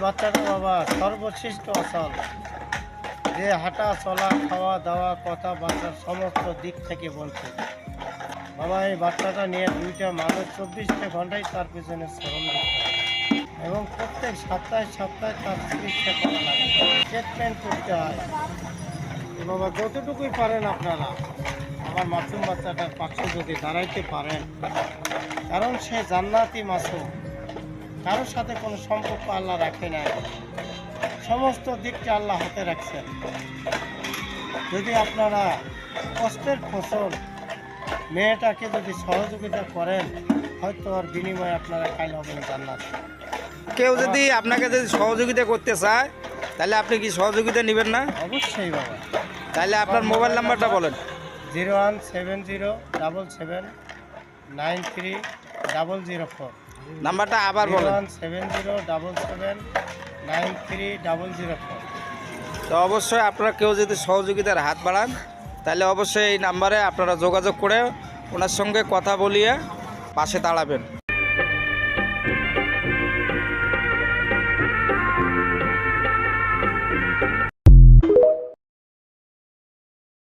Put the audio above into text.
বাচ্চাটা বাবা সর্বশ্রেষ্ঠ অসল, যে হাঁটা চলা খাওয়া দাওয়া কথাবার্তার সমস্ত দিক থেকে বঞ্চিত। বাবা এই বাচ্চাটা নিয়ে দুইটা মানুষ 24টা ঘন্টায় তার পেছনে শ্রম দিতে হয় এবং প্রত্যেক সপ্তাহে সপ্তাহে তার চিকিৎসা করা লাগে, ট্রিটমেন্ট করতে হয়। বাবা যতটুকুই পারেন আপনারা আমার মাসুম বাচ্চাটার পাশে যদি দাঁড়াইতে পারেন, কারণ সে জান্নাতি মাসুম, কারোর সাথে কোনো সম্পর্ক আল্লাহ রাখে নাই, সমস্ত দিকটা আল্লাহ হাতে রাখছেন। যদি আপনারা কষ্টের ফসল মেয়েটাকে যদি সহযোগিতা করেন, হয়তো আর বিনিময়ে আপনারা খাইলে হবেন জান্নাত। কেউ যদি আপনাকে যদি সহযোগিতা করতে চায় তাহলে আপনি কি সহযোগিতা নেবেন না? অবশ্যই বাবা। তাহলে আপনার মোবাইল নাম্বারটা বলেন। 01709393004। নাম্বারটা আবার বলেন। 01707093004। তো অবশ্যই আপনারা কেউ যদি সহযোগিতার হাত বাড়ান তাহলে অবশ্যই এই নাম্বারে আপনারা যোগাযোগ করে ওনার সঙ্গে কথা বলিয়ে পাশে দাঁড়াবেন।